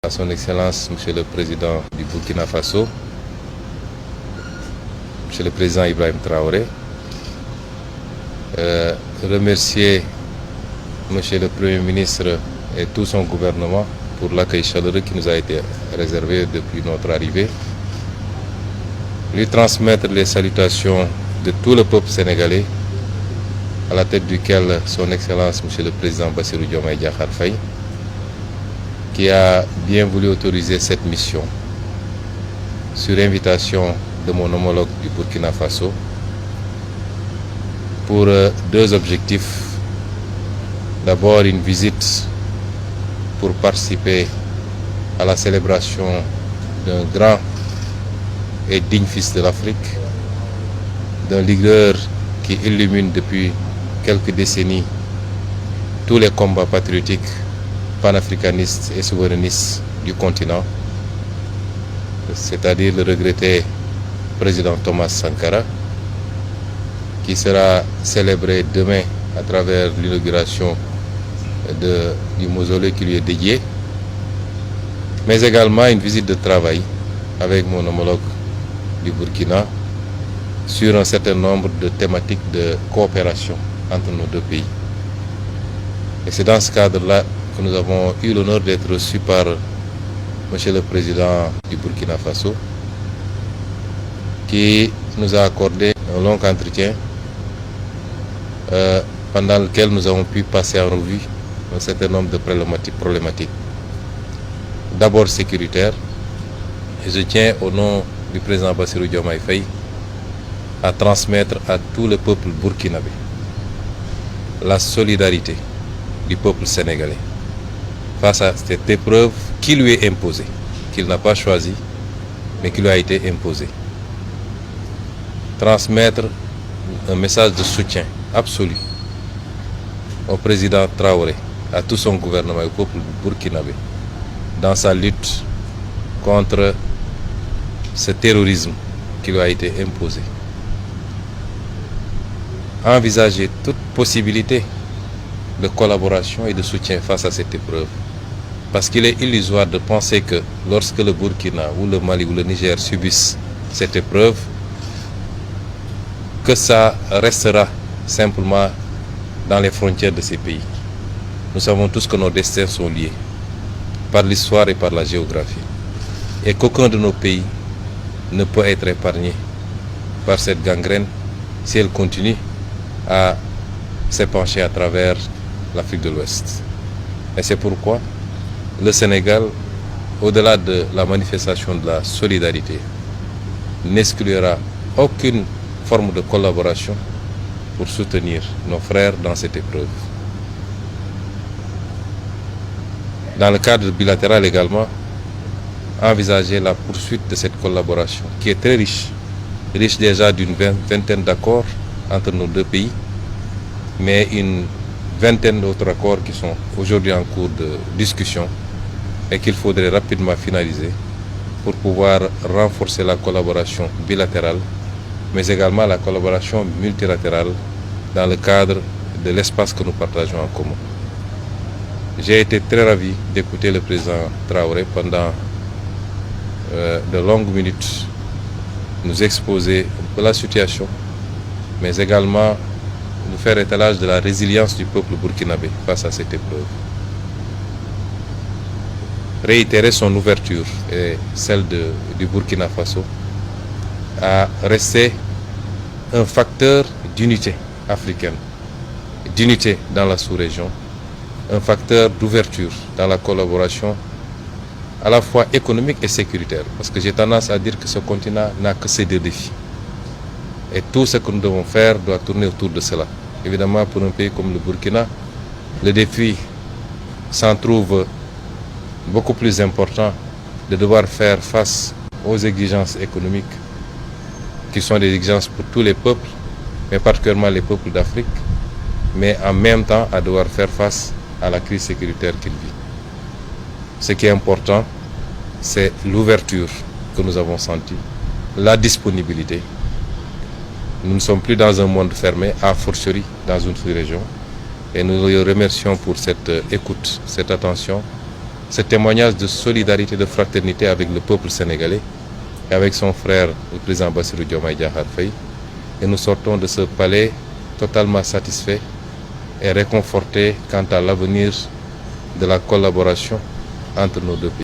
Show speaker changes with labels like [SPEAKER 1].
[SPEAKER 1] À son Excellence, Monsieur le Président du Burkina Faso, Monsieur le Président Ibrahim Traoré, remercier Monsieur le Premier ministre et tout son gouvernement pour l'accueil chaleureux qui nous a été réservé depuis notre arrivée, lui transmettre les salutations de tout le peuple sénégalais, à la tête duquel son Excellence Monsieur le Président Bassirou Diomaye Diakhar Faye, qui a bien voulu autoriser cette mission sur invitation de mon homologue du Burkina Faso pour deux objectifs. D'abord, une visite pour participer à la célébration d'un grand et digne fils de l'Afrique, d'un leader qui illumine depuis quelques décennies tous les combats patriotiques panafricanistes et souverainistes du continent, c'est-à-dire le regretté président Thomas Sankara, qui sera célébré demain à travers l'inauguration du mausolée qui lui est dédié, mais également une visite de travail avec mon homologue du Burkina sur un certain nombre de thématiques de coopération entre nos deux pays. Et c'est dans ce cadre-là que nous avons eu l'honneur d'être reçus par Monsieur le Président du Burkina Faso, qui nous a accordé un long entretien pendant lequel nous avons pu passer en revue un certain nombre de problématiques. D'abord sécuritaires, et je tiens au nom du président Bassirou Diomaye Faye à transmettre à tout le peuple burkinabé la solidarité du peuple sénégalais face à cette épreuve qui lui est imposée, qu'il n'a pas choisie, mais qui lui a été imposée. Transmettre un message de soutien absolu au président Traoré, à tout son gouvernement et au peuple burkinabé dans sa lutte contre ce terrorisme qui lui a été imposé. Envisager toute possibilité de collaboration et de soutien face à cette épreuve. Parce qu'il est illusoire de penser que lorsque le Burkina ou le Mali ou le Niger subissent cette épreuve, que ça restera simplement dans les frontières de ces pays. Nous savons tous que nos destins sont liés par l'histoire et par la géographie. Et qu'aucun de nos pays ne peut être épargné par cette gangrène si elle continue à s'épancher à travers l'Afrique de l'Ouest. Et c'est pourquoi le Sénégal, au-delà de la manifestation de la solidarité, n'exclura aucune forme de collaboration pour soutenir nos frères dans cette épreuve. Dans le cadre bilatéral également, envisager la poursuite de cette collaboration qui est très riche déjà d'une vingtaine d'accords entre nos deux pays, mais une vingtaine d'autres accords qui sont aujourd'hui en cours de discussion et qu'il faudrait rapidement finaliser pour pouvoir renforcer la collaboration bilatérale, mais également la collaboration multilatérale dans le cadre de l'espace que nous partageons en commun. J'ai été très ravi d'écouter le président Traoré pendant de longues minutes nous exposer un peu la situation, mais également nous faire étalage de la résilience du peuple burkinabé face à cette épreuve. Réitérer son ouverture et celle du Burkina Faso à rester un facteur d'unité africaine, d'unité dans la sous-région, un facteur d'ouverture dans la collaboration à la fois économique et sécuritaire, parce que j'ai tendance à dire que ce continent n'a que ces deux défis. Et tout ce que nous devons faire doit tourner autour de cela. Évidemment, pour un pays comme le Burkina, le défi s'en trouve beaucoup plus important de devoir faire face aux exigences économiques qui sont des exigences pour tous les peuples, mais particulièrement les peuples d'Afrique, mais en même temps à devoir faire face à la crise sécuritaire qu'il vit. Ce qui est important, c'est l'ouverture que nous avons sentie, la disponibilité. Nous ne sommes plus dans un monde fermé, a fortiori dans une sous-région, et nous le remercions pour cette écoute, cette attention, ce témoignage de solidarité, de fraternité avec le peuple sénégalais et avec son frère, le président Bassirou Diomaye Diakhar Faye. Et nous sortons de ce palais totalement satisfaits et réconfortés quant à l'avenir de la collaboration entre nos deux pays.